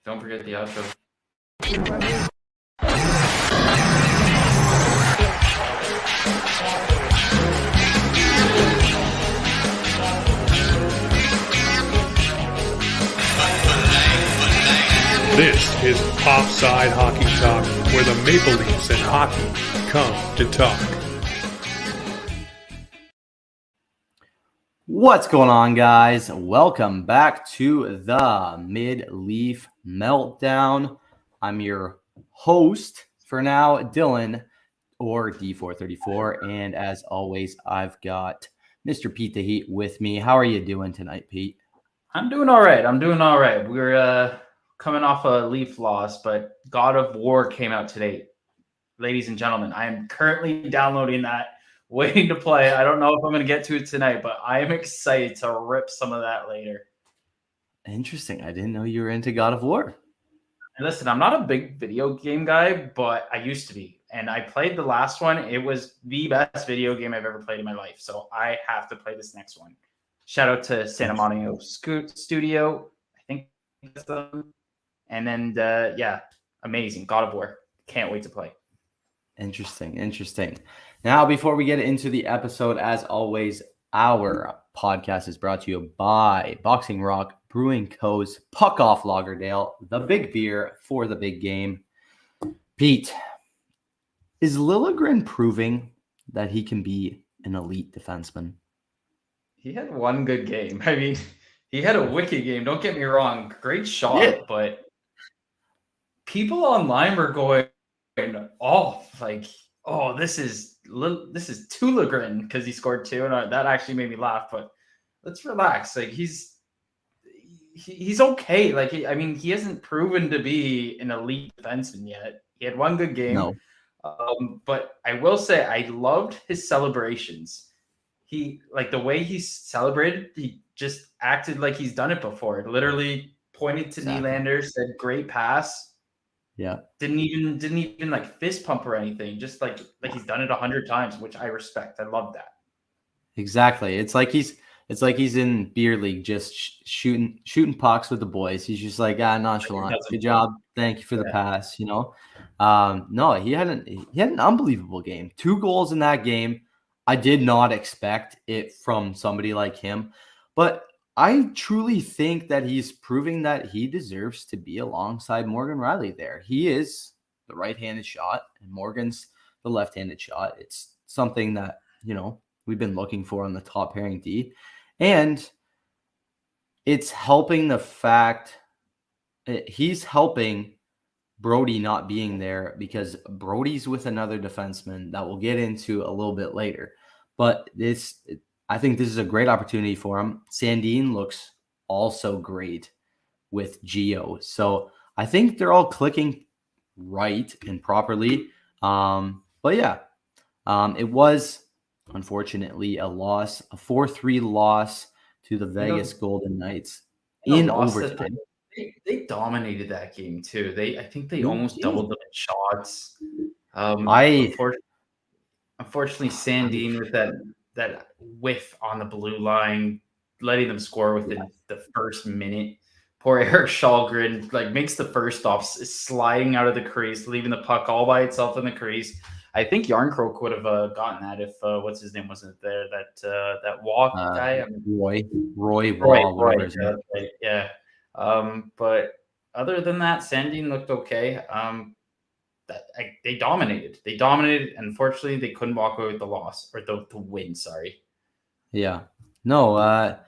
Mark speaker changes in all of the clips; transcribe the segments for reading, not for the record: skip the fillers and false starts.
Speaker 1: Don't forget the outro.
Speaker 2: This is Offside Hockey Talk, where the Maple Leafs and hockey come to talk.
Speaker 3: What's going on, guys? Welcome back to the Mid-Leaf Meltdown. I'm your host for now, Dylan, or D434, and as always, I've got Mr. Pete the Heat with me. How are you doing tonight, Pete?
Speaker 1: I'm doing all right. We're coming off a Leaf loss, but God of War came out today. Ladies and gentlemen, I am currently downloading that, waiting to play. I don't know if I'm going to get to it tonight, but I am excited to rip some of that later.
Speaker 3: Interesting. I didn't know you were into God of War.
Speaker 1: And listen, I'm not a big video game guy, but I used to be. And I played the last one. It was the best video game I've ever played in my life. So I have to play this next one. Shout out to Santa Monica Studio. I think that's them. And then, amazing. God of War. Can't wait to play.
Speaker 3: Interesting. Now, before we get into the episode, as always, our podcast is brought to you by Boxing Rock Brewing Co.'s Puck Off Lagerdale, the big beer for the big game. Pete, is Liljegren proving that he can be an elite defenseman?
Speaker 1: He had one good game. I mean, he had a wicked game. Don't get me wrong. Great shot, but people online were going off like, oh, this is Liljegren because he scored 2, and that actually made me laugh. But let's relax. Like he's okay. Like he hasn't proven to be an elite defenseman yet. He had one good game.
Speaker 3: No.
Speaker 1: But I will say I loved his celebrations. He the way he celebrated. He just acted like he's done it before. Literally pointed to Nylander, said "Great pass."
Speaker 3: Yeah. Didn't
Speaker 1: even like fist pump or anything. Just like he's done it 100 times, which I respect. I love that.
Speaker 3: Exactly. It's like he's in beer league, just shooting pucks with the boys. He's just like, nonchalant. Good job. Thank you for the pass. No, he had an unbelievable game. 2 goals in that game. I did not expect it from somebody like him, but I truly think that he's proving that he deserves to be alongside Morgan Reilly there. He is the right-handed shot, and Morgan's the left-handed shot. It's something that, we've been looking for on the top pairing D. And it's helping the fact he's helping Brody not being there because Brody's with another defenseman that we'll get into a little bit later. But I think this is a great opportunity for him. Sandin looks also great with Gio. So I think they're all clicking right and properly. It was unfortunately a loss, a 4-3 loss to the Vegas Golden Knights in overtime.
Speaker 1: They dominated that game too. I think they almost doubled them in shots. Unfortunately, Sandin with that whiff on the blue line, letting them score within the first minute. Poor Eric Shalgren makes the first stop, sliding out of the crease, leaving the puck all by itself in the crease. I think Yarncroke would have gotten that if what's his name wasn't there. That walk guy,
Speaker 3: Roy.
Speaker 1: Yeah. But other than that, Sandin looked okay. They dominated. Unfortunately, they couldn't walk away with the loss or the win. Sorry.
Speaker 3: Yeah. No.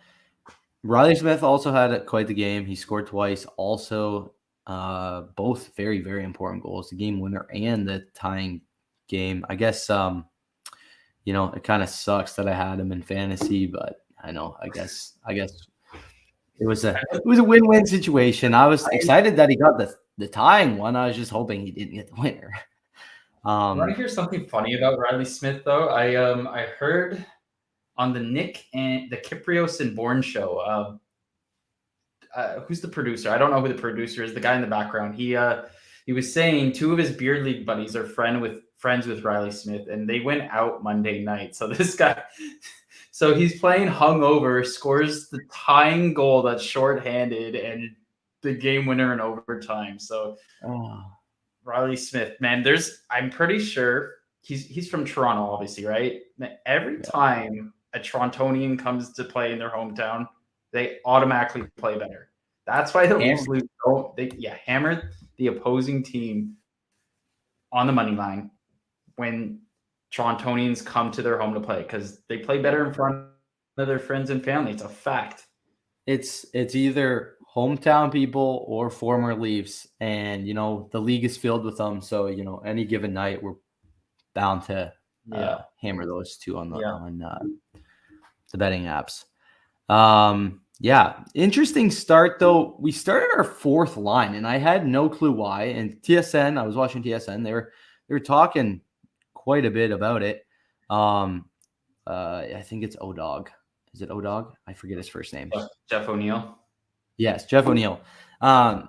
Speaker 3: Reilly Smith also had quite the game. He scored twice. Also, both very, very important goals: the game winner and the tying game. I guess it kind of sucks that I had him in fantasy, but I know. I guess it was a win-win situation. I was excited that he got the tying one. I was just hoping he didn't get the winner.
Speaker 1: I want to hear something funny about Reilly Smith, though. I heard on the Nick and the Kyprios and Bourne show. Who's the producer? I don't know who the producer is. The guy in the background. He was saying 2 of his beer league buddies are friends with Reilly Smith, and they went out Monday night. So this guy. So he's playing hungover, scores the tying goal that's shorthanded, and the game winner in overtime. So Reilly Smith, man, I'm pretty sure he's from Toronto, obviously, right? Every time a Torontonian comes to play in their hometown, they automatically play better. That's why the Leafs lose. Hammer the opposing team on the money line when Torontonians come to their home to play because they play better in front of their friends and family. It's a fact.
Speaker 3: It's either hometown people or former Leafs, and the league is filled with them. So any given night we're bound to hammer those two on the betting apps. Interesting start though. We started our fourth line, and I had no clue why. And TSN, I was watching TSN. They were talking quite a bit about it. I think it's O'Dog. Is it O'Dog? I forget his first name.
Speaker 1: Jeff O'Neill.
Speaker 3: Yes, Jeff O'Neill.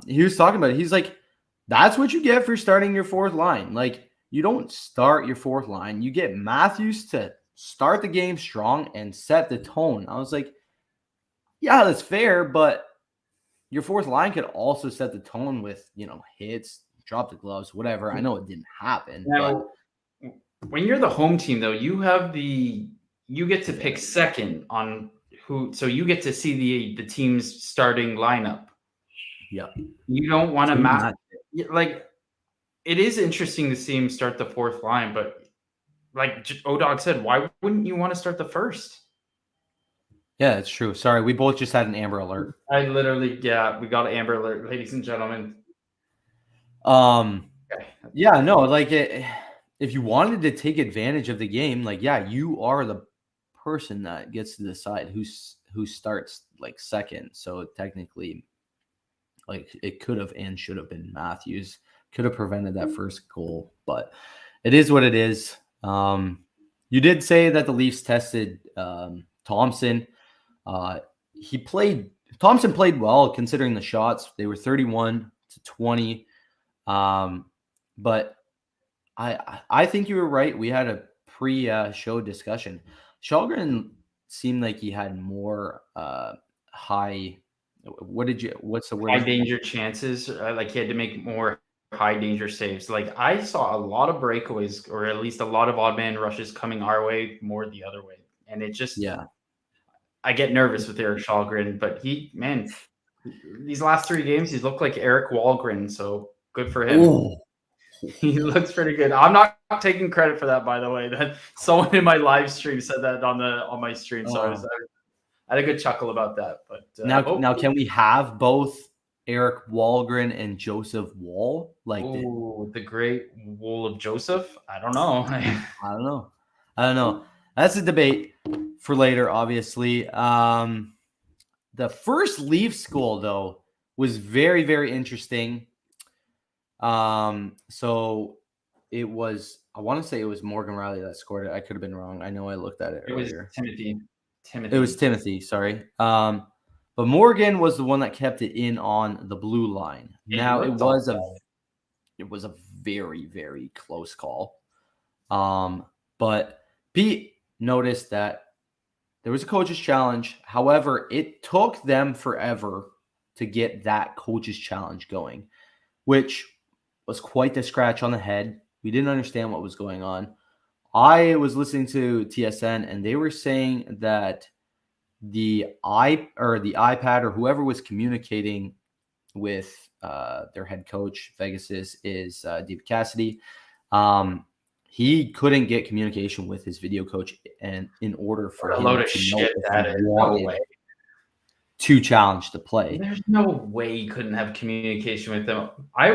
Speaker 3: He was talking about it. He's like, that's what you get for starting your fourth line. Like, you don't start your fourth line. You get Matthews to start the game strong and set the tone. I was like, yeah, that's fair, but your fourth line could also set the tone with, hits, drop the gloves, whatever. I know it didn't happen.
Speaker 1: Now, when you're the home team, though, you get to pick second on who, so you get to see the team's starting lineup.
Speaker 3: Yeah.
Speaker 1: You don't want to match. Like, it is interesting to see him start the fourth line, but like O'Dog said, why wouldn't you want to start the first?
Speaker 3: Yeah, it's true. Sorry, we both just had an Amber Alert.
Speaker 1: We got an Amber Alert, ladies and gentlemen.
Speaker 3: Yeah, no, like if you wanted to take advantage of the game, like, you are the person that gets to decide who starts like second. So technically, like, it could have and should have been Matthews. Could have prevented that first goal, but it is what it is. You did say that the Leafs tested Thompson. Thompson played well considering the shots. They were 31-20. But I think you were right. We had a pre-show discussion. Källgren seemed like he had more high. What's the word?
Speaker 1: High danger chances. Like, he had to make more high danger saves. Like, I saw a lot of breakaways, or at least a lot of odd man rushes coming our way, more the other way, and it just I get nervous with Erik Källgren, but these last 3 games he's looked like Eric Wahlgren, so good for him.
Speaker 3: Ooh.
Speaker 1: He looks pretty good. I'm not taking credit for that, by the way. That someone in my live stream said that on my stream, so I had a good chuckle about that. But
Speaker 3: now can we have both Eric Wahlgren and Joseph Woll? Like,
Speaker 1: the great Wool of Joseph? I don't know.
Speaker 3: I don't know. That's a debate for later, obviously. The first Leafs goal, though, was very, very interesting. So it was, I want to say it was Morgan Reilly that scored it. I could have been wrong. I know I looked at it earlier.
Speaker 1: It was Timothy.
Speaker 3: It was Timothy, sorry. But Morgan was the one that kept it in on the blue line. Now it was a very, very close call. But Pete noticed that there was a coach's challenge. However, it took them forever to get that coach's challenge going, which was quite the scratch on the head. We didn't understand what was going on. I was listening to TSN, and they were saying that the iPad or whoever was communicating with their head coach, Vegas's, is David Cassidy. He couldn't get communication with his video coach, and in order for him to know if he wanted to challenge the play.
Speaker 1: There's no way he couldn't have communication with them. I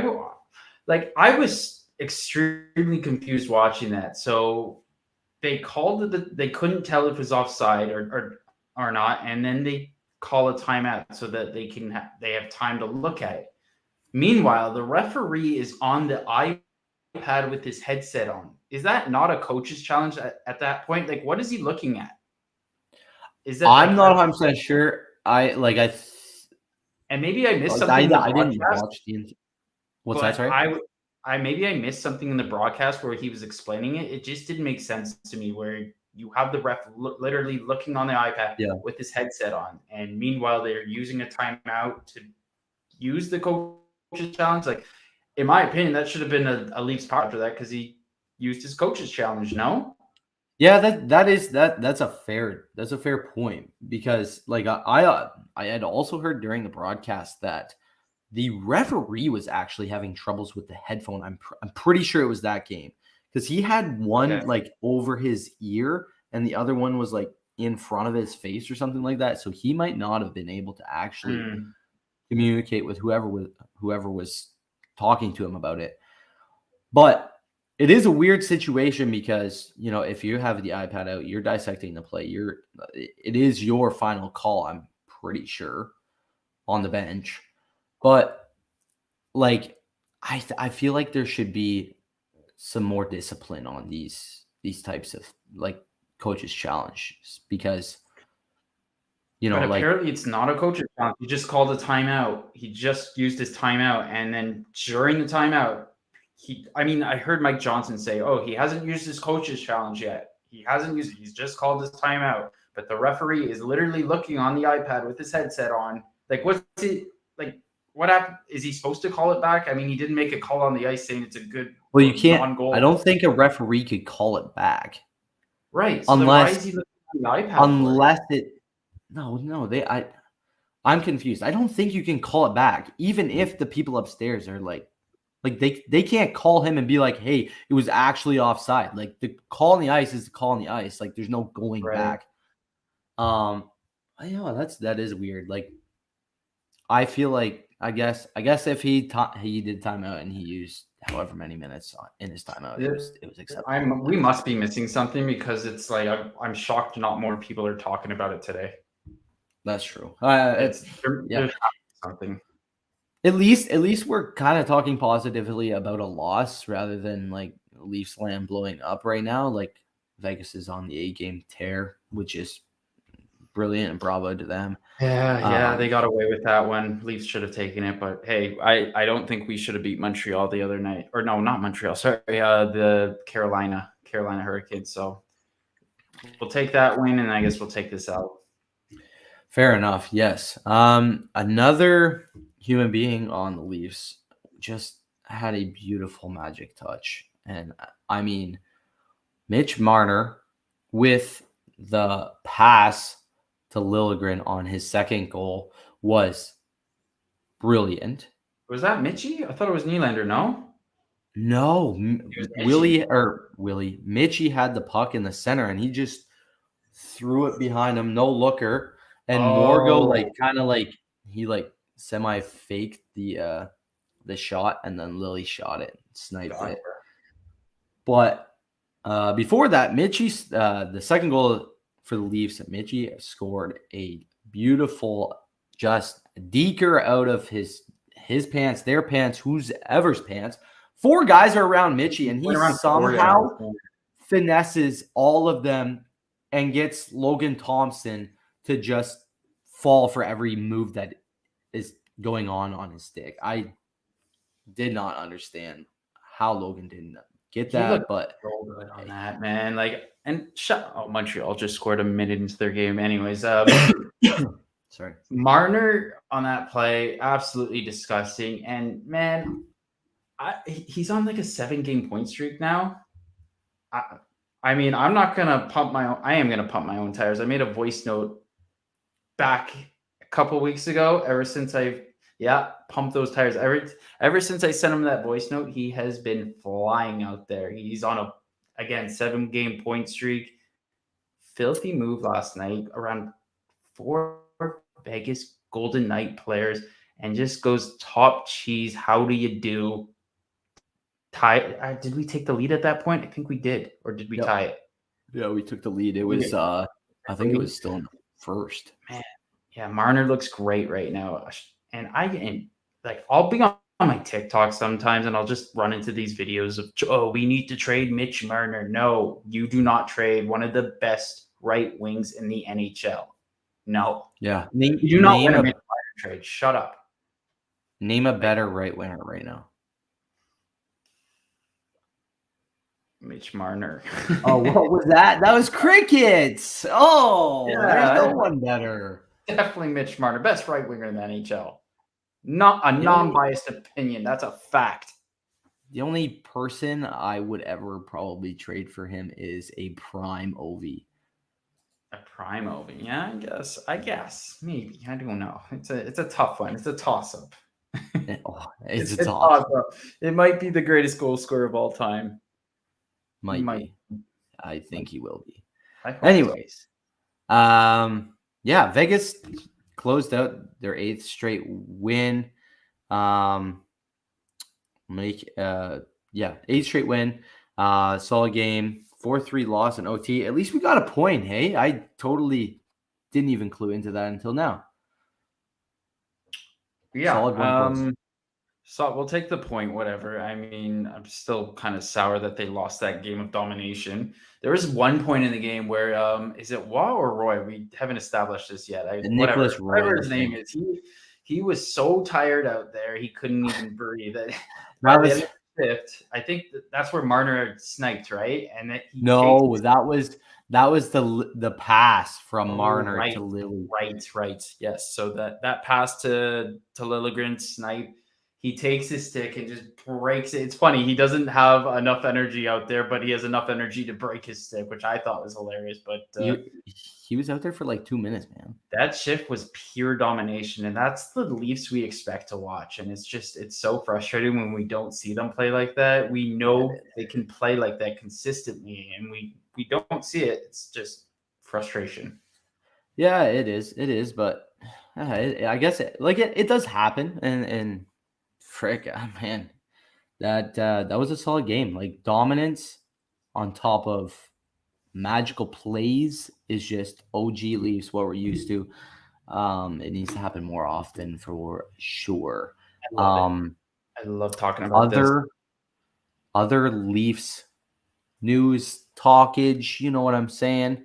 Speaker 1: was extremely confused watching that. So they called it, they couldn't tell if it was offside or not, and then they call a timeout so that they have time to look at it. Meanwhile, the referee is on the iPad with his headset on. Is that not a coach's challenge at that point? Like, what is he looking at? Is that?
Speaker 3: I'm not 100% sure. And
Speaker 1: maybe I missed something.
Speaker 3: I didn't watch the. What's that? Sorry.
Speaker 1: Maybe I missed something in the broadcast where he was explaining it. It just didn't make sense to me. Where you have the ref literally looking on the iPad with his headset on, and meanwhile they're using a timeout to used the coach's challenge. Like, in my opinion, that should have been a Leafs power after that because he used his coach's challenge. No.
Speaker 3: Yeah, that's a fair point because like I had also heard during the broadcast that the referee was actually having troubles with the headphone. I'm pretty sure it was that game because he had one like over his ear and the other one was like in front of his face or something like that. So he might not have been able to actually communicate with whoever was talking to him about it. But it is a weird situation because, you know, if you have the iPad out, you're dissecting the play. It is your final call, I'm pretty sure, on the bench. But like, I feel like there should be some more discipline on these types of like coaches' challenges because, you know,
Speaker 1: but apparently it's not a coach's challenge. He just called a timeout. He just used his timeout, and then during the timeout, I heard Mike Johnson say, "Oh, he hasn't used his coach's challenge yet. He hasn't used it. He's just called his timeout." But the referee is literally looking on the iPad with his headset on. Like, what's it like? What happened? Is he supposed to call it back? I mean, he didn't make a call on the ice saying it's a good.
Speaker 3: Well, you can't.
Speaker 1: Non-goal.
Speaker 3: I don't think a referee could call it back.
Speaker 1: Right. So unless why is he looking on the iPad?
Speaker 3: Unless I'm confused. I don't think you can call it back, even if the people upstairs are like they can't call him and be like, hey, it was actually offside. Like the call on the ice is the call on the ice. Like there's no going back. I know that is weird. Like I feel like I guess if he did timeout and he used however many minutes in his timeout, it was acceptable.
Speaker 1: We must be missing something because it's like I'm shocked not more people are talking about it today.
Speaker 3: That's true.
Speaker 1: There's something.
Speaker 3: At least we're kind of talking positively about a loss rather than like Leafs land blowing up right now. Like Vegas is on the 8-game tear, which is brilliant and bravo to them.
Speaker 1: Yeah, they got away with that one. Leafs should have taken it, but hey, I don't think we should have beat Montreal the other night. Or no, not Montreal. Sorry, the Carolina Hurricanes. So we'll take that win, and I guess we'll take this out.
Speaker 3: Fair enough. Yes. Another human being on the Leafs just had a beautiful magic touch, and I mean, Mitch Marner with the pass to Liljegren on his second goal was brilliant.
Speaker 1: Was that Mitchie? I thought it was Nylander.
Speaker 3: No, Mitchie had the puck in the center and he just threw it behind him, no looker, and Morgo he semi faked the shot and then Lily shot it, sniped it. But before that, Mitchie's the second goal for the Leafs, Mitchie scored a beautiful just deker out of his pants, their pants, whoever's pants. 4 guys are around Mitchie, and he somehow finesses all of them and gets Logan Thompson to just fall for every move that is going on his stick. I did not understand how Logan didn't get that, but
Speaker 1: on that, man, Montreal just scored a minute into their game. Anyways,
Speaker 3: sorry,
Speaker 1: Marner on that play, absolutely disgusting. And man, he's on like a 7-game point streak now. I mean, I'm not gonna pump my own. I am gonna pump my own tires. I made a voice note back a couple weeks ago. Ever since I've pumped those tires. Ever since I sent him that voice note, he has been flying out there. He's on a 7-game point streak. Filthy move last night around 4 Vegas Golden Knight players and just goes top cheese. How do you do? Tie? Did we take the lead at that point? I think we did. Or did we tie it?
Speaker 3: Yeah, we took the lead. It was I think it was still in the first.
Speaker 1: Man, yeah, Marner looks great right now. And I'll be on my TikTok sometimes and I'll just run into these videos of, we need to trade Mitch Marner. No, you do not trade one of the best right wings in the NHL. No.
Speaker 3: Yeah.
Speaker 1: You do not win a Mitch Marner trade. Shut up.
Speaker 3: Name a better right winger right now.
Speaker 1: Mitch Marner.
Speaker 3: Oh, what was that? That was crickets. Oh, yeah, there's no one better.
Speaker 1: Definitely Mitch Marner, best right winger in the NHL. Not a non-biased opinion. That's a fact.
Speaker 3: The only person I would ever probably trade for him is a prime Ovi.
Speaker 1: A prime Ovi, yeah, I guess, maybe. I don't know. It's a tough one. It's a toss-up.
Speaker 3: It's a toss-up.
Speaker 1: It might be the greatest goal scorer of all time.
Speaker 3: Might be. I think he will be.
Speaker 1: Anyways,
Speaker 3: yeah, Vegas closed out their 8th straight win. 8th straight win. Solid game. 4-3 loss in OT. At least we got a point. Hey, I totally didn't even clue into that until now.
Speaker 1: Yeah. Solid one. So we'll take the point, whatever. I mean, I'm still kind of sour that they lost that game of domination. There was one point in the game where, is it Wah or Roy? We haven't established this yet. Whatever his name is. He was so tired out there, he couldn't even breathe. That was fifth. I think that's where Marner sniped, right? And that
Speaker 3: that was the pass from Marner to Lily.
Speaker 1: Right. Yes. So that pass to Liljegren snipe. He takes his stick and just breaks it. It's funny. He doesn't have enough energy out there, but he has enough energy to break his stick, which I thought was hilarious. But
Speaker 3: he was out there for like 2 minutes, man.
Speaker 1: That shift was pure domination, and that's the Leafs we expect to watch. And it's so frustrating when we don't see them play like that. We know they can play like that consistently, and we don't see it. It's just frustration.
Speaker 3: Yeah, it is. But I guess it does happen, and frick, man, that was a solid game. Like, dominance on top of magical plays is just OG Leafs, what we're used to. It needs to happen more often for sure.
Speaker 1: I love talking about
Speaker 3: other Leafs news talkage. You know what I'm saying?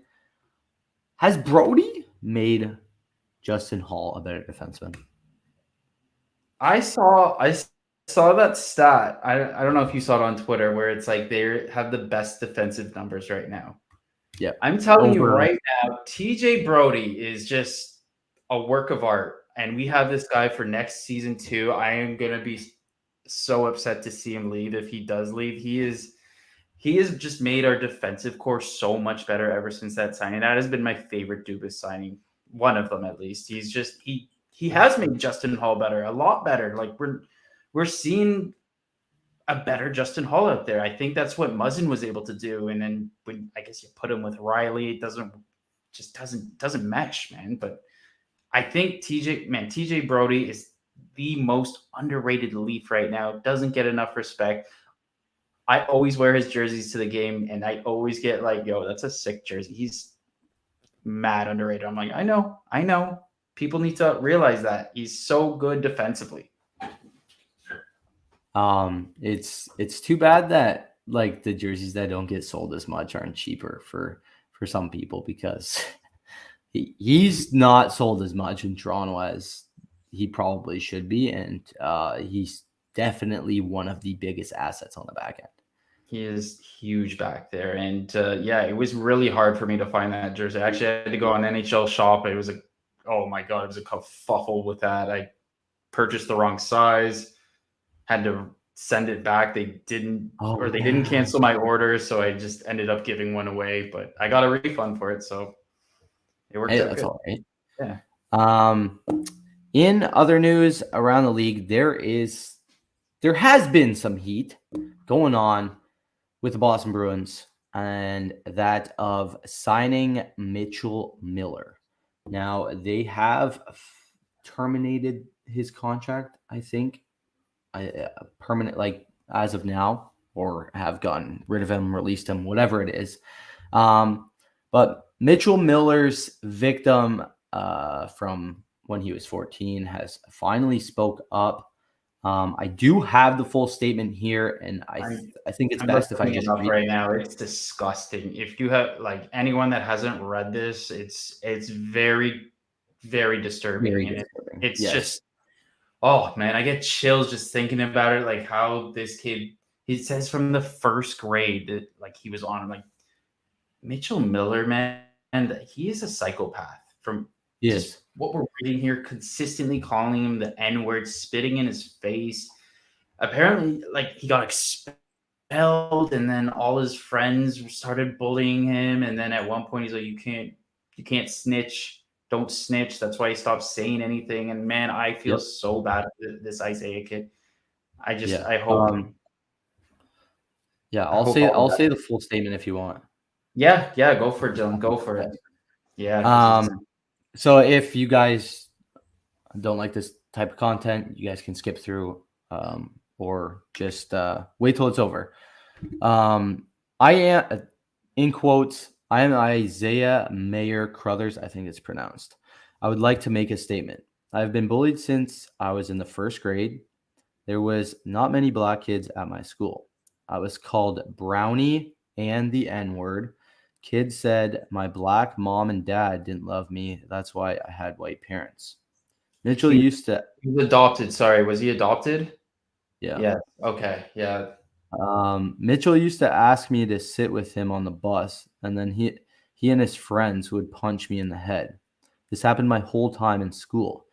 Speaker 3: Has Brody made Justin Hall a better defenseman?
Speaker 1: I saw that stat. I don't know if you saw it on Twitter, where it's like they have the best defensive numbers right now.
Speaker 3: Yeah,
Speaker 1: I'm telling you right now, TJ Brody is just a work of art, and we have this guy for next season too. I am gonna be so upset to see him leave if he does leave. He has just made our defensive core so much better ever since that signing. That has been my favorite Dubas signing, one of them at least. He has made Justin Hall better, a lot better. Like, we're seeing a better Justin Hall out there. I think that's what Muzzin was able to do. And then when I guess you put him with Reilly, it doesn't mesh, man. But I think TJ Brody is the most underrated Leaf right now. Doesn't get enough respect. I always wear his jerseys to the game, and I always get like, yo, that's a sick jersey. He's mad underrated. I'm like, I know. People need to realize that he's so good defensively.
Speaker 3: It's too bad that like the jerseys that don't get sold as much aren't cheaper for some people, because he's not sold as much in Toronto as he probably should be, and he's definitely one of the biggest assets on the back end.
Speaker 1: He is huge back there, and it was really hard for me to find that jersey. Actually, I had to go on NHL Shop. It was oh my god, it was a kerfuffle with that. I purchased the wrong size, had to send it back. They didn't cancel my order, so I just ended up giving one away. But I got a refund for it, so it worked out.
Speaker 3: That's all right.
Speaker 1: Yeah.
Speaker 3: In other news around the league, there has been some heat going on with the Boston Bruins, and that of signing Mitchell Miller. Now, they have terminated his contract, I think, permanent, like as of now, or have gotten rid of him, released him, whatever it is. But Mitchell Miller's victim from when he was 14 has finally spoke up. I do have the full statement here, and I think it's best if I just read
Speaker 1: right now. It's disgusting. If you have like anyone that hasn't read this, it's very, very disturbing.
Speaker 3: Very disturbing.
Speaker 1: It's just, oh man, I get chills just thinking about it. Like how this kid, he says from the first grade that like he was on, like Mitchell Miller, man, and he is a psychopath from
Speaker 3: Yes.
Speaker 1: What we're reading here, consistently calling him the N-word, spitting in his face. Apparently, like, he got expelled, and then all his friends started bullying him. And then at one point, he's like, "You can't snitch. Don't snitch." That's why he stopped saying anything. And man, I feel so bad for this Isaiah kid. I hope.
Speaker 3: I'll say the full statement if you want.
Speaker 1: Yeah, go for it, Dylan. Go for it. Yeah.
Speaker 3: So if you guys don't like this type of content, you guys can skip through or just wait till it's over. I am, in quotes, I am Isaiah Mayer Crothers, I think it's pronounced. I would like to make a statement. I've been bullied since I was in the first grade. There was not many black kids at my school. I was called Brownie and the N-word. Kids said my black mom and dad didn't love me. That's why I had white parents. Mitchell used to...
Speaker 1: He was adopted. Sorry, was he adopted?
Speaker 3: Yeah.
Speaker 1: Okay. Yeah.
Speaker 3: Mitchell used to ask me to sit with him on the bus, and then he and his friends would punch me in the head. This happened my whole time in school.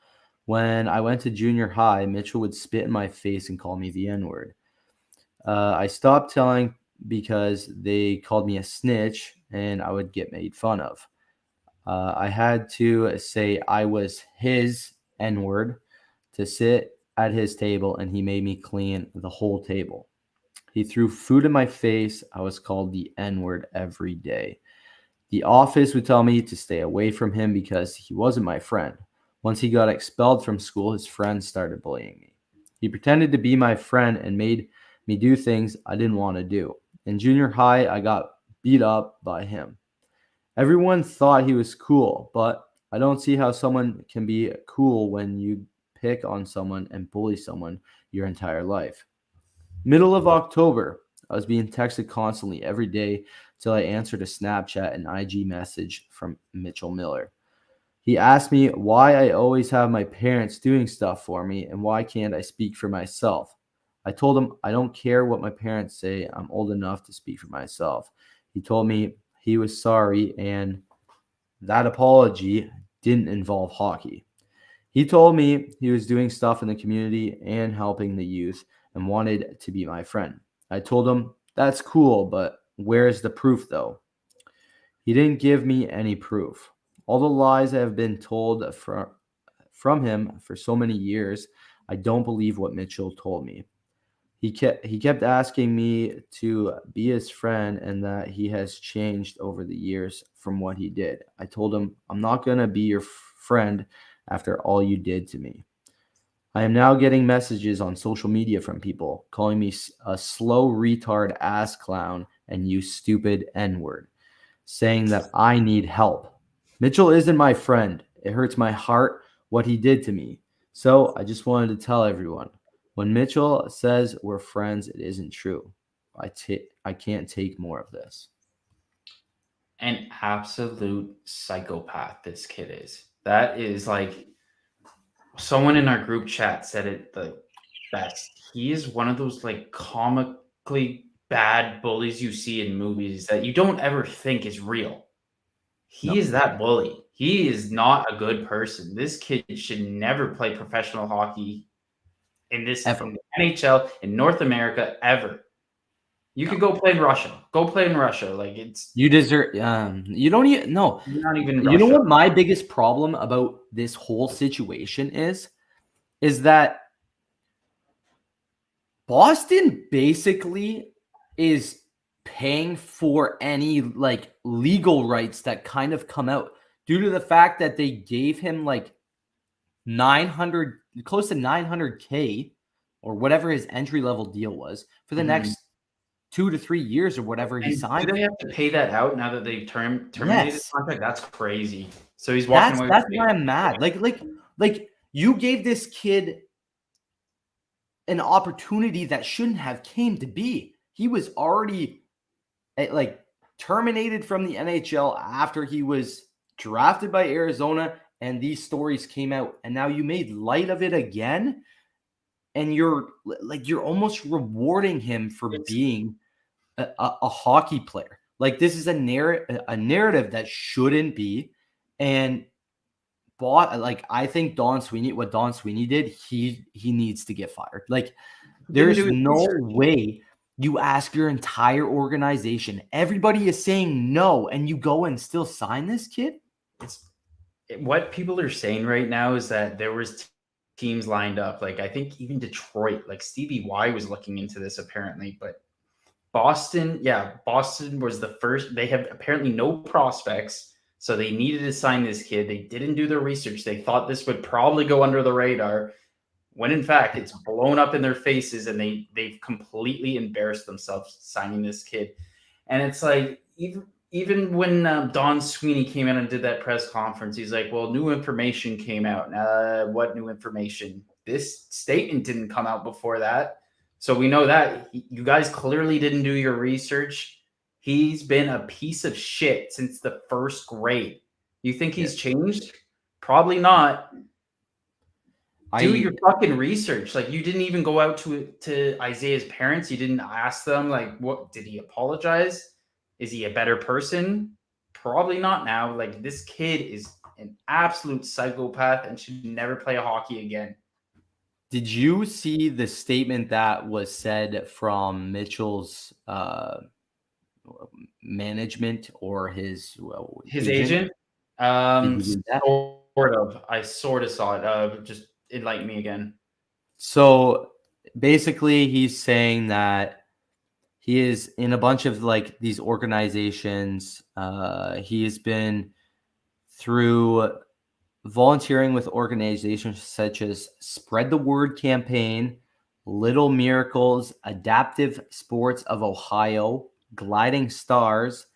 Speaker 3: When I went to junior high, Mitchell would spit in my face and call me the N-word. I stopped telling because they called me a snitch and I would get made fun of. I had to say I was his N-word to sit at his table, and he made me clean the whole table. He threw food in my face. I was called the N-word every day. The office would tell me to stay away from him because he wasn't my friend. Once he got expelled from school, his friends started bullying me. He pretended to be my friend and made me do things I didn't want to do. In junior high, I got beat up by him. Everyone thought he was cool, but I don't see how someone can be cool when you pick on someone and bully someone your entire life. Middle of October, I was being texted constantly every day till I answered a Snapchat and IG message from Mitchell Miller. He asked me why I always have my parents doing stuff for me and why can't I speak for myself. I told him I don't care what my parents say. I'm old enough to speak for myself. He told me he was sorry and that apology didn't involve hockey. He told me he was doing stuff in the community and helping the youth and wanted to be my friend. I told him, that's cool, but where's the proof though? He didn't give me any proof. All the lies I have been told from him for so many years, I don't believe what Mitchell told me. He kept asking me to be his friend and that he has changed over the years from what he did. I told him, I'm not going to be your friend after all you did to me. I am now getting messages on social media from people calling me a slow retard ass clown and you stupid N-word, saying that I need help. Mitchell isn't my friend. It hurts my heart what he did to me. So I just wanted to tell everyone, when Mitchell says we're friends, it isn't true. I can't take more of this.
Speaker 1: An absolute psychopath this kid is. That is like, someone in our group chat said it the best. He is one of those like comically bad bullies you see in movies that you don't ever think is real. He is that bully. He is not a good person. This kid should never play professional hockey in the NHL, in North America, ever. You could go play in Russia. Go play in Russia. Like, it's...
Speaker 3: You deserve... you don't even... No.
Speaker 1: You're not even
Speaker 3: Russia. You know what my biggest problem about this whole situation is that Boston basically is paying for any like legal rights that kind of come out due to the fact that they gave him like 900, close to 900K or whatever his entry level deal was for the next 2 to 3 years or whatever he signed.
Speaker 1: Do they have to pay that out now that they've terminated his contract? That's crazy. So he's walking away.
Speaker 3: That's why I'm mad. Like you gave this kid an opportunity that shouldn't have came to be. He was already like terminated from the NHL after he was drafted by Arizona and these stories came out, and now you made light of it again, and you're almost rewarding him for being a hockey player. Like, this is a narrative that shouldn't be, and I think what Don Sweeney did, he needs to get fired. Like, there's no way you ask your entire organization, everybody is saying no, and you go and still sign this kid.
Speaker 1: What people are saying right now is that there was teams lined up. Like, I think even Detroit, like Stevie Y was looking into this apparently, but Boston was the first. They have apparently no prospects, so they needed to sign this kid. They didn't do their research. They thought this would probably go under the radar, when in fact it's blown up in their faces, and they've completely embarrassed themselves signing this kid. And it's like, even when Don Sweeney came out and did that press conference, he's like, well, new information came out. What new information? This statement didn't come out before that. So we know that you guys clearly didn't do your research. He's been a piece of shit since the first grade. You think he's changed? Probably not. Do your fucking research. Like, you didn't even go out to Isaiah's parents. You didn't ask them, like, what did he apologize? Is he a better person? Probably not now. Like, this kid is an absolute psychopath and should never play hockey again.
Speaker 3: Did you see the statement that was said from Mitchell's management or his
Speaker 1: agent? Sort of. I sort of saw it. Just enlighten me again.
Speaker 3: So basically, he's saying that he is in a bunch of like these organizations. He has been through volunteering with organizations such as Spread the Word Campaign, Little Miracles, Adaptive Sports of Ohio, Gliding Stars,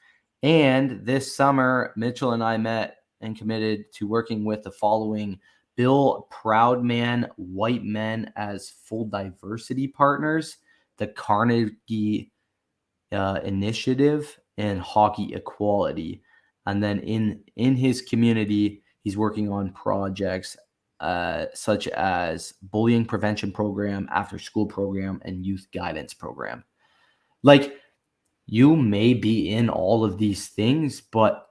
Speaker 3: and this summer, Mitchell and I met and committed to working with the following Bill Proudman White Men as full diversity partners, the Carnegie Initiative, and Hockey Equality. And then in his community, he's working on projects such as bullying prevention program, after school program, and youth guidance program. Like, you may be in all of these things, but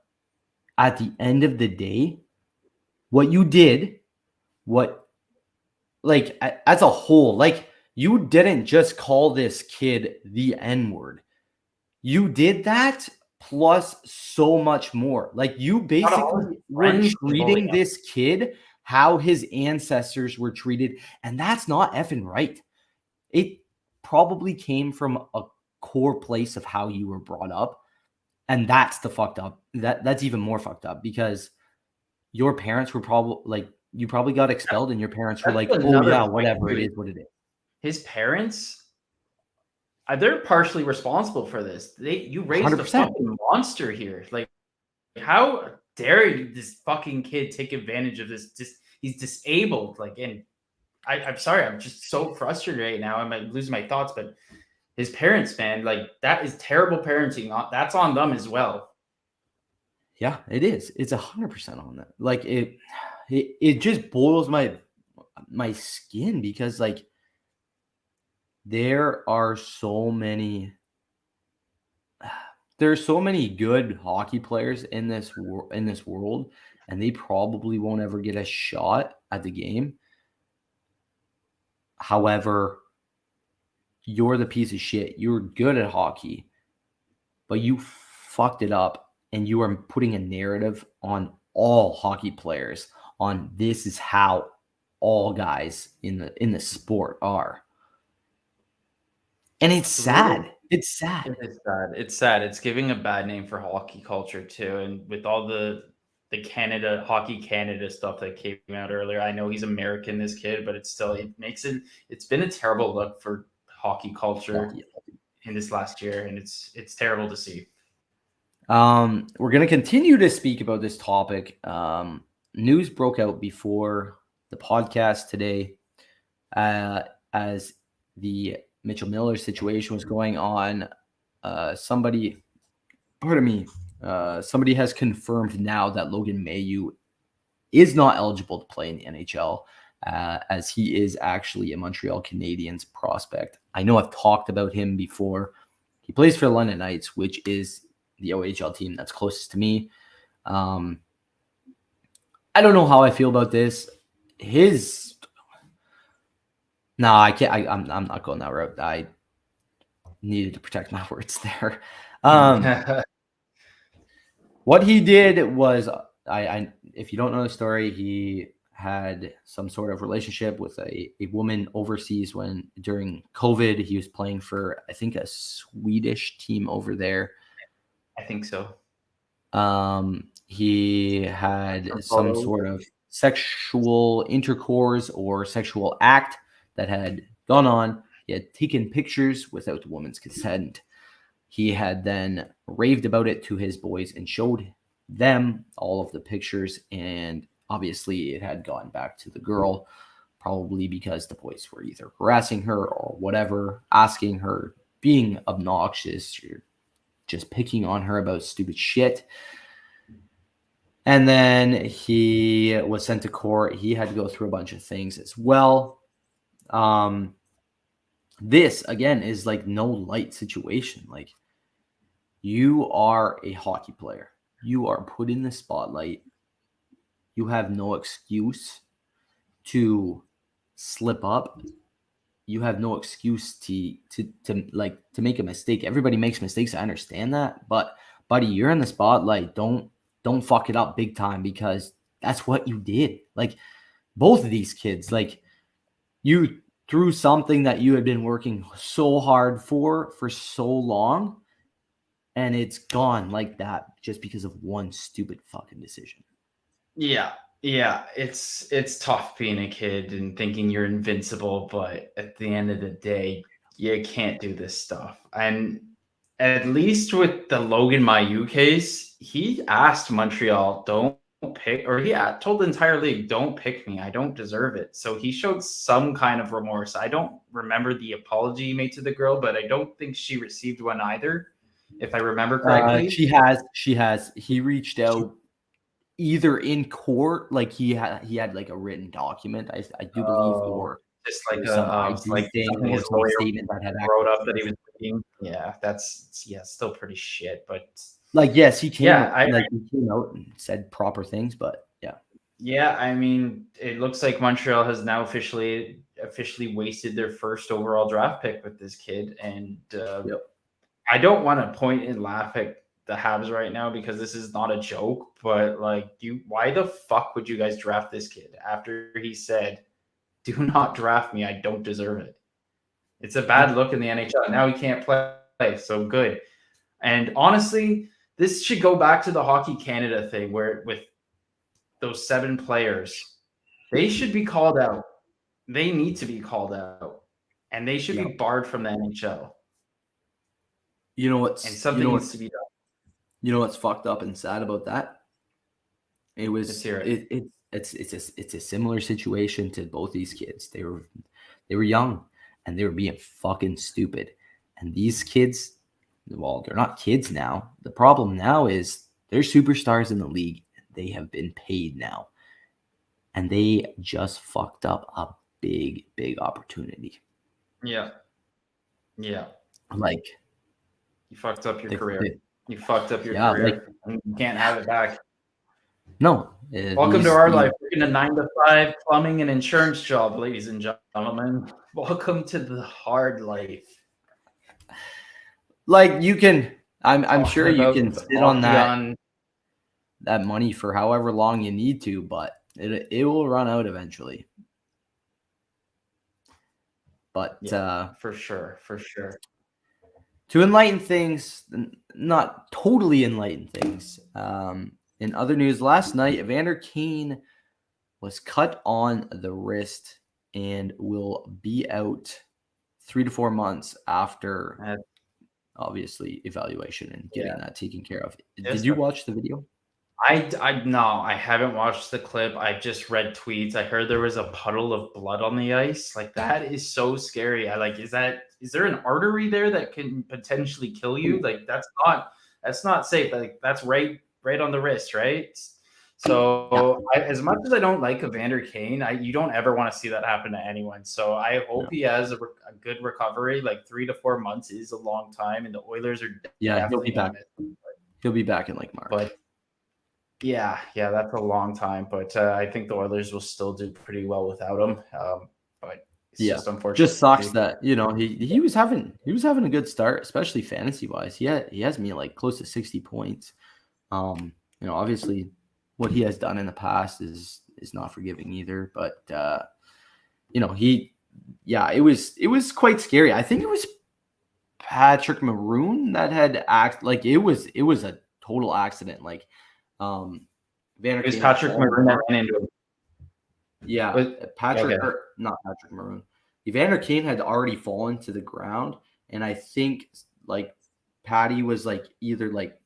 Speaker 3: at the end of the day, what you did, as a whole, like, you didn't just call this kid the N-word. You did that plus so much more. Like, you basically were treating this kid how his ancestors were treated, and that's not effing right. It probably came from a core place of how you were brought up, and that's the fucked up. That's even more fucked up, because your parents were probably like, you probably got expelled, and your parents were like, oh yeah, whatever, it is what it is.
Speaker 1: His parents, they're partially responsible for this. You raised 100%. A fucking monster here. Like, how dare this fucking kid take advantage of this? He's disabled. Like, and I'm sorry, I'm just so frustrated right now. I might lose my thoughts, but his parents, man, like, that is terrible parenting. That's on them as well.
Speaker 3: Yeah, it is. It's 100% on them. Like, it just boils my skin, because like, there are so many good hockey players in this world, and they probably won't ever get a shot at the game. However, you're the piece of shit. You're good at hockey, but you fucked it up, and you are putting a narrative on all hockey players on this is how all guys in the sport are. And it's sad. It's sad.
Speaker 1: It's sad. It's giving a bad name for hockey culture too. And with all the Hockey Canada stuff that came out earlier, I know he's American, this kid, but it's been a terrible look for hockey culture in this last year, and it's terrible to see.
Speaker 3: We're going to continue to speak about this topic. News broke out before the podcast today, as the Mitchell Miller situation was going on. Somebody has confirmed now that Logan Mailloux is not eligible to play in the NHL, as he is actually a Montreal Canadiens prospect. I know I've talked about him before. He plays for the London Knights, which is the OHL team that's closest to me. I don't know how I feel about this. No, I can't. I'm not going that route. I needed to protect my words there. What he did was, if you don't know the story, he had some sort of relationship with a woman overseas during COVID. He was playing for, I think, a Swedish team over there.
Speaker 1: I think so.
Speaker 3: He had some sort of sexual intercourse or sexual act that had gone on. He had taken pictures without the woman's consent. He had then raved about it to his boys and showed them all of the pictures. And obviously it had gone back to the girl, probably because the boys were either harassing her or whatever, asking her, being obnoxious, or just picking on her about stupid shit. And then he was sent to court. He had to go through a bunch of things as well. This, again, is like no light situation. Like, you are a hockey player. You are put in the spotlight. You have no excuse to slip up. You have no excuse to make a mistake. Everybody makes mistakes. I understand that, but buddy, you're in the spotlight. Don't fuck it up big time, because that's what you did. Like, both of these kids, like, you threw something that you had been working so hard for so long, and it's gone like that just because of one stupid fucking decision.
Speaker 1: Yeah, it's tough being a kid and thinking you're invincible, but at the end of the day, you can't do this stuff. And at least with the Logan Mailloux case, he asked Montreal, don't pick, or he told the entire league, don't pick me. I don't deserve it. So he showed some kind of remorse. I don't remember the apology he made to the girl, but I don't think she received one either, if I remember correctly.
Speaker 3: She has. He reached out either in court, like he had like a written document, I do believe, or
Speaker 1: just like a
Speaker 3: statement that had
Speaker 1: wrote up that he was thinking. Yeah, that's still pretty shit. But
Speaker 3: like, yes, he came out and said proper things, but yeah.
Speaker 1: Yeah, I mean, it looks like Montreal has now officially wasted their first overall draft pick with this kid, and I don't want to point and laugh at the Habs right now because this is not a joke, but like, why the fuck would you guys draft this kid after he said, "Do not draft me, I don't deserve it"? It's a bad look in the NHL. Now he can't play, so good. And honestly, this should go back to the Hockey Canada thing, where with those 7 players, they should be called out. They need to be called out, and they should be barred from the NHL.
Speaker 3: You know what's
Speaker 1: and something needs to be done.
Speaker 3: You know what's fucked up and sad about that? It was it's a similar situation to both these kids. They were young and they were being fucking stupid. And these kids, well, they're not kids now. The problem now is they're superstars in the league. They have been paid now. And they just fucked up a big, big opportunity.
Speaker 1: Yeah.
Speaker 3: Like,
Speaker 1: you fucked up your career. You fucked up your career. Like, you can't have it back.
Speaker 3: No.
Speaker 1: Welcome to our life. Working a 9-to-5 plumbing and insurance job, ladies and gentlemen. Welcome to the hard life.
Speaker 3: Like, you can, I'm sure you can sit on that money for however long you need to, but it will run out eventually. But
Speaker 1: for sure.
Speaker 3: To enlighten things, not totally enlighten things. In other news, last night, Evander Kane was cut on the wrist and will be out 3 to 4 months after, obviously, evaluation and getting that taken care of. Did you watch the video?
Speaker 1: No, I haven't watched the clip. I just read tweets. I heard there was a puddle of blood on the ice. Like, that is so scary. Is there an artery there that can potentially kill you? Like, that's not safe. Like, that's right on the wrist, right? So as much as I don't like Evander Kane, you don't ever want to see that happen to anyone. So I hope he has a good recovery. Like, 3 to 4 months is a long time, and the Oilers are
Speaker 3: he'll be back. He'll be back in like March.
Speaker 1: But Yeah, that's a long time, but I think the Oilers will still do pretty well without him. But it's just unfortunate.
Speaker 3: Just sucks that he was having a good start, especially fantasy wise. He has me like close to 60 points. Obviously, what he has done in the past is not forgiving either. But it was quite scary. I think it was Patrick Maroon that had like it was a total accident. Like
Speaker 1: It was Patrick Maroon that ran into him.
Speaker 3: Yeah, not Patrick Maroon. Evander Kane had already fallen to the ground, and I think like Patty was like either like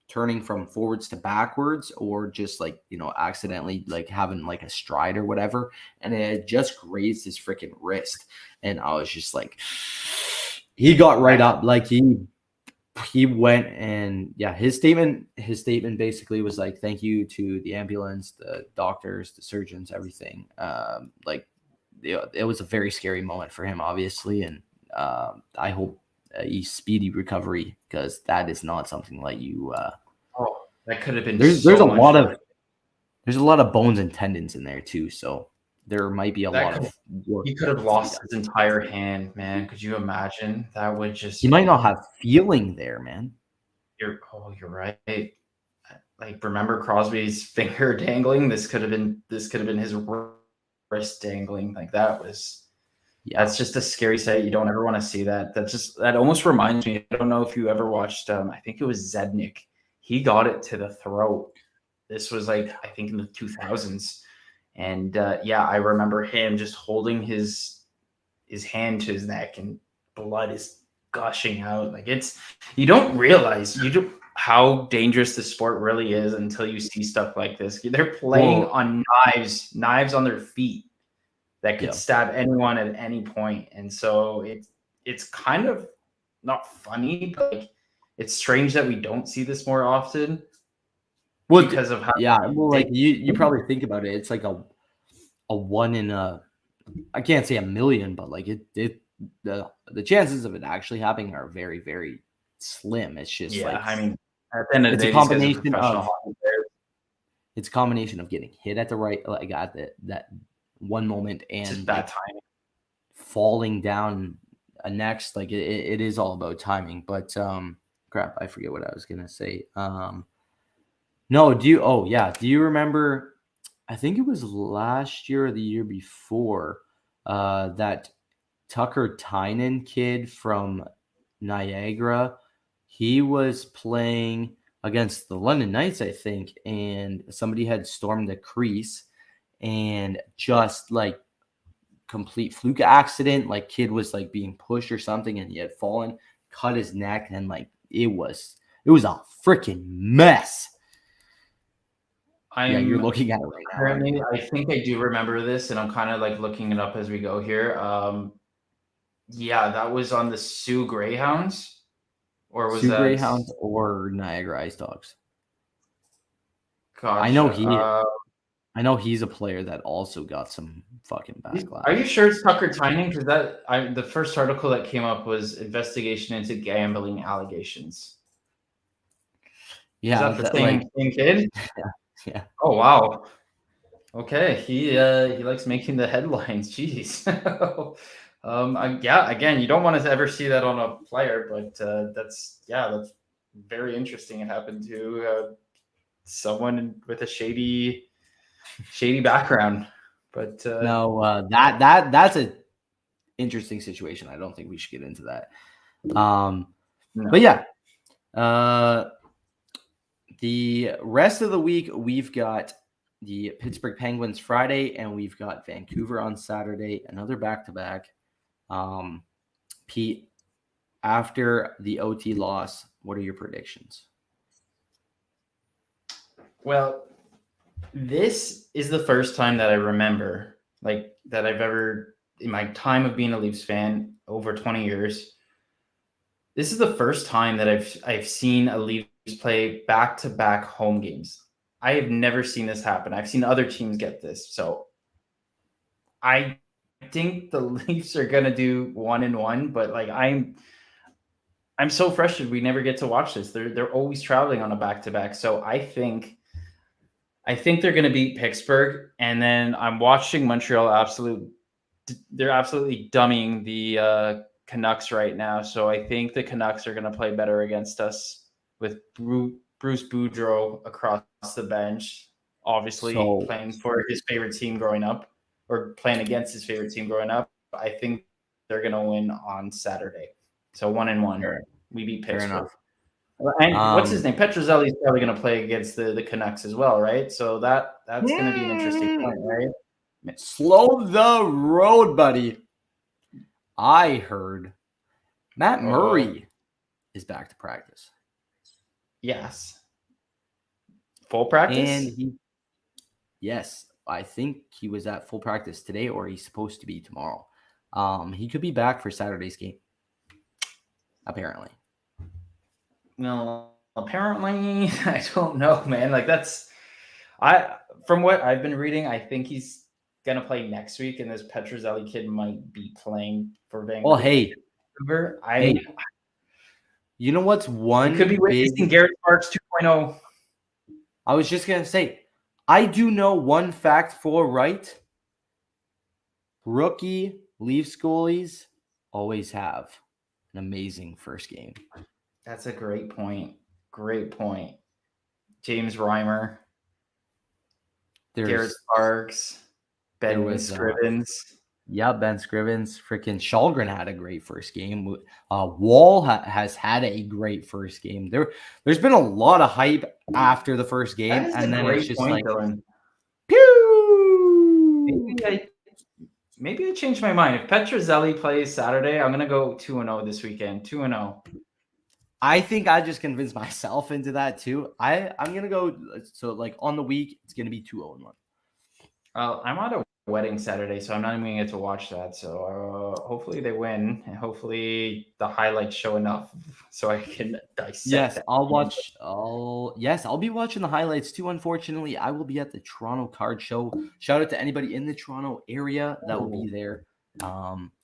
Speaker 3: turning from forwards to backwards or just like accidentally like having like a stride or whatever, and it had just grazed his freaking wrist, and I was just like, he got right up, like he went, and his statement basically was like, thank you to the ambulance, the doctors, the surgeons, everything. It was a very scary moment for him, obviously, and I hope a speedy recovery, because that is not something like you
Speaker 1: that could have been
Speaker 3: there's a lot of bones and tendons in there too, so there might be a lot of work.
Speaker 1: He could have lost his entire hand, man. Could you imagine? That would just...
Speaker 3: He might not have feeling there, man.
Speaker 1: You're right. Like, remember Crosby's finger dangling? This could have been his wrist dangling. Like, that was... That's just a scary sight. You don't ever want to see that. That almost reminds me. I don't know if you ever watched. I think it was Zednik. He got it to the throat. This was like, I think, in the 2000s. And I remember him just holding his hand to his neck, and blood is gushing out. Like, you don't realize how dangerous the sport really is until you see stuff like this. They're playing on knives on their feet that could stab anyone at any point. And so it's kind of not funny, but like, it's strange that we don't see this more often.
Speaker 3: Well, because of how like you probably think about it, it's like a one in a, I can't say a million, but like the chances of it actually happening are very, very slim. It's just
Speaker 1: I mean, at the end of the day,
Speaker 3: it's a combination of getting hit at the right, like at that one moment, and
Speaker 1: just bad timing,
Speaker 3: falling down next. Like it is all about timing. But crap, I forget what I was gonna say. No, do you remember, I think it was last year or the year before, that Tucker Tynan kid from Niagara, he was playing against the London Knights, I think, and somebody had stormed the crease, and just like complete fluke accident, like kid was like being pushed or something, and he had fallen, cut his neck, and like it was a freaking mess. You're looking at it right now.
Speaker 1: Currently, I think I do remember this, and I'm kind of like looking it up as we go here. That was on the Sioux Greyhounds, or was that
Speaker 3: Greyhounds or Niagara Ice Dogs?
Speaker 1: Gotcha.
Speaker 3: I know he's a player that also got some fucking backlash.
Speaker 1: Are you sure it's Tucker Tynan? Because the first article that came up was investigation into gambling allegations.
Speaker 3: Yeah,
Speaker 1: is that the same kid?
Speaker 3: Yeah.
Speaker 1: Oh wow. Okay, he likes making the headlines. Jeez. Again, you don't want to ever see that on a player, but that's very interesting. It happened to someone with a shady background. But
Speaker 3: no, that's a interesting situation. I don't think we should get into that. No. But yeah. The rest of the week, we've got the Pittsburgh Penguins Friday, and we've got Vancouver on Saturday, another back-to-back. Pete, after the OT loss, what are your predictions?
Speaker 1: Well, this is the first time that I remember, like, that I've ever, in my time of being a Leafs fan, over 20 years, this is the first time that I've seen a Leafs play back-to-back home games. I have never seen this happen. I've seen other teams get this. So I think the Leafs are going to do 1-1, but like I'm so frustrated we never get to watch this. They're always traveling on a back-to-back. So I think I think they're going to beat Pittsburgh, and then I'm watching Montreal they're absolutely dummying the Canucks right now. So I think the Canucks are going to play better against us with Bruce Boudreau across the bench, obviously playing for his favorite team growing up, or playing against his favorite team growing up. I think they're going to win on Saturday. So 1-1.
Speaker 3: Sure.
Speaker 1: We beat
Speaker 3: Fair
Speaker 1: Pittsburgh.
Speaker 3: enough.
Speaker 1: And what's his name? Petrozelli is probably going to play against the Canucks as well, right? So that's going to be an interesting point, right?
Speaker 3: Slow the road, buddy. I heard Matt Murray is back to practice.
Speaker 1: Yes. Full practice?
Speaker 3: And yes, I think he was at full practice today, or he's supposed to be tomorrow. He could be back for Saturday's game. Apparently.
Speaker 1: No, apparently, I don't know, man. Like from what I've been reading, I think he's gonna play next week, and this Petrozelli kid might be playing for Vancouver.
Speaker 3: Well, hey, you know what's one?
Speaker 1: Could be witnessing Garrett Sparks 2.0.
Speaker 3: I was just gonna say, I do know one fact for right. Rookie Leafs goalies always have an amazing first game.
Speaker 1: That's a great point. Great point. James Reimer, Garrett Sparks, Ben Scrivens.
Speaker 3: Ben Scrivens. Freaking Shalgren had a great first game. Wall has had a great first game. There's been a lot of hype after the first game, and then it's just like,
Speaker 1: pew! Maybe I changed my mind. If Petrozelli plays Saturday, I'm gonna go 2-0 this weekend. 2-0.
Speaker 3: I think I just convinced myself into that too. I'm gonna go. So like on the week, it's gonna be 2-0-1.
Speaker 1: I'm on a wedding Saturday, so I'm not even gonna get to watch that. So hopefully they win, and hopefully the highlights show enough so I can dissect.
Speaker 3: Yes, I'll watch. I'll be watching the highlights too. Unfortunately, I will be at the Toronto Card Show. Shout out to anybody in the Toronto area that will be there.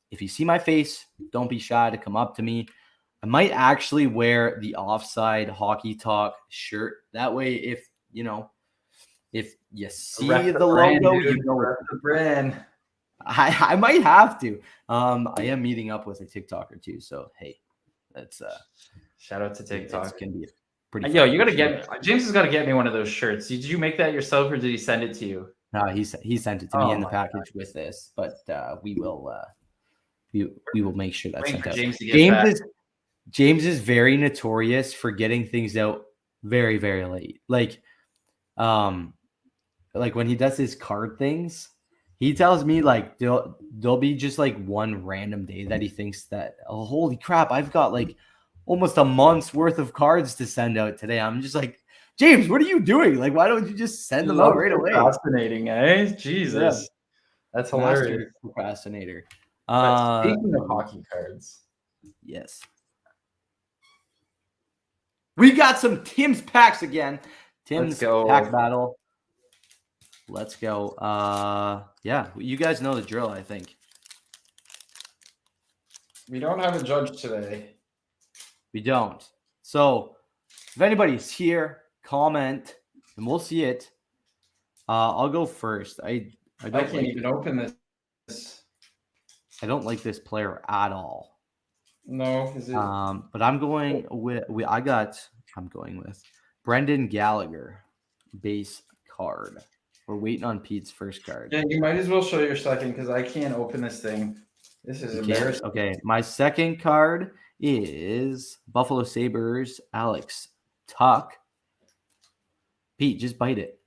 Speaker 3: If you see my face, don't be shy to come up to me. I might actually wear the Offside Hockey Talk shirt. That way, if you see the logo, you know
Speaker 1: the brand.
Speaker 3: I might have to. I am meeting up with a TikToker too. So hey, that's
Speaker 1: shout out to TikTok.
Speaker 3: It's gonna be pretty.
Speaker 1: Yo, you gotta get James has got to get me one of those shirts. Did you make that yourself, or did he send it to you?
Speaker 3: No, he sent it to me in the package with this. But we will make sure that's sent out. James is very notorious for getting things out very, very late. Like when he does his card things, he tells me like there'll be just like one random day that he thinks that, oh, holy crap, I've got like almost a month's worth of cards to send out today. I'm just like, James, what are you doing? Like, why don't you just send them out right away?
Speaker 1: Procrastinating, eh? Jesus. Yeah. That's hilarious.
Speaker 3: Procrastinator.
Speaker 1: Speaking of hockey cards.
Speaker 3: Yes. We got some Tim's packs again. Tim's pack battle. Let's go. Yeah, you guys know the drill, I think.
Speaker 1: We don't have a judge today.
Speaker 3: We don't. So if anybody's here, comment and we'll see it. I'll go first. I
Speaker 1: can't even open this.
Speaker 3: I don't like this player at all.
Speaker 1: No, is it?
Speaker 3: But I'm going with Brendan Gallagher base card. We're waiting on Pete's first card.
Speaker 1: Yeah, you might as well show your second because I can't open this thing. This is embarrassing.
Speaker 3: Okay, my second card is Buffalo Sabres Alex Tuck. Pete, just bite it.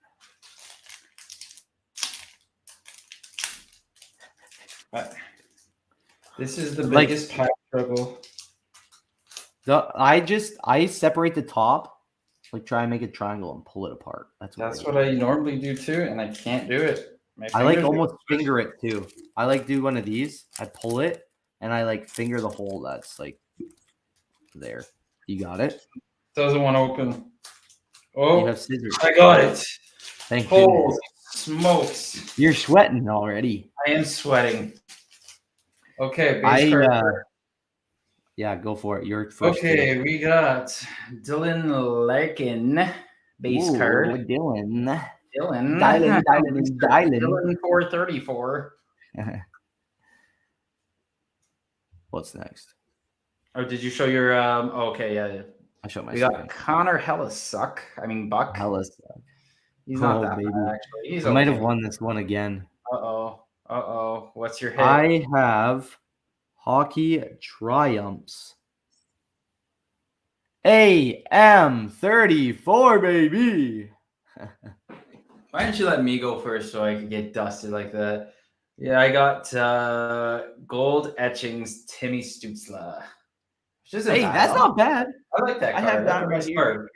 Speaker 1: This is the biggest pack struggle.
Speaker 3: I separate the top, like try and make a triangle and pull it apart. That's
Speaker 1: what I normally do too, and I can't do it.
Speaker 3: I like almost finger it too. I like do one of these. I pull it and I like finger the hole that's like there. You got it?
Speaker 1: Doesn't want to open. Oh,
Speaker 3: you have scissors.
Speaker 1: I got it.
Speaker 3: Thank you.
Speaker 1: Holy smokes.
Speaker 3: You're sweating already.
Speaker 1: I am sweating. Okay, base card.
Speaker 3: Yeah, go for it. You're first.
Speaker 1: Okay, we got Dylan Larkin base card.
Speaker 3: Dylan.
Speaker 1: Dylan.
Speaker 3: Dylan.
Speaker 1: 434.
Speaker 3: What's next?
Speaker 1: Oh, did you show your okay, yeah.
Speaker 3: I showed my
Speaker 1: We got Connor Buck. He's not that
Speaker 3: baby.
Speaker 1: bad, actually. He's
Speaker 3: I might have won this one again.
Speaker 1: Uh-oh. What's your hit?
Speaker 3: I have Hockey Triumphs. AM34, baby.
Speaker 1: Why didn't you let me go first so I could get dusted like that? Yeah, I got Gold Etchings Timmy Stutzla.
Speaker 3: Hey, that's not bad.
Speaker 1: I like that card.
Speaker 3: I have that
Speaker 1: right here.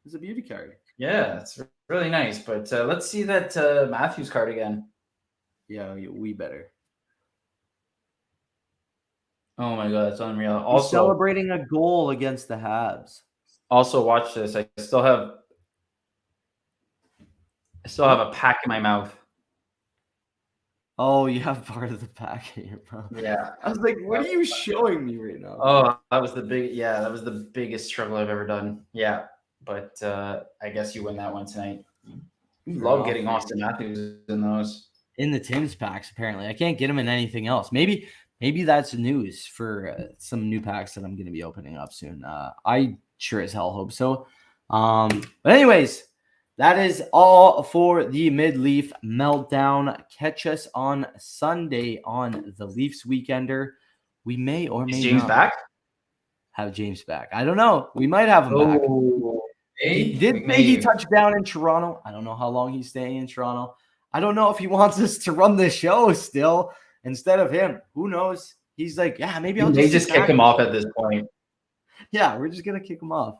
Speaker 3: It's a beauty card.
Speaker 1: Yeah, it's really nice. But let's see that Matthews card again.
Speaker 3: Yeah, we better.
Speaker 1: Oh my god, it's unreal.
Speaker 3: He's
Speaker 1: Also
Speaker 3: celebrating a goal against the Habs.
Speaker 1: Also, watch this. I still have a pack in my mouth.
Speaker 3: Oh, you have part of the pack here, bro.
Speaker 1: Yeah.
Speaker 3: I was like, what are you showing me right now?
Speaker 1: Oh, that was the biggest struggle I've ever done. Yeah. But I guess you win that one tonight. You love getting Austin Matthews in those.
Speaker 3: In the Tim's packs, apparently. I can't get him in anything else. Maybe that's news for some new packs that I'm going to be opening up soon. I sure as hell hope so. But anyways, that is all for the Mid-Leaf Meltdown. Catch us on Sunday on the Leafs Weekender. We may or may
Speaker 1: James
Speaker 3: not
Speaker 1: back?
Speaker 3: Have James back. I don't know. We might have him back. He did say he touched down in Toronto. I don't know how long he's staying in Toronto. I don't know if he wants us to run the show still instead of him. Who knows? He's like, yeah, maybe I'll
Speaker 1: just kick him off at this point.
Speaker 3: Yeah, we're just going to kick him off.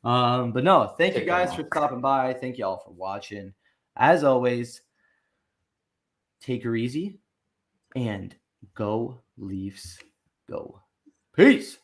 Speaker 3: But no, thank you guys for stopping by. Thank you all for watching. As always, take her easy and go Leafs go. Peace.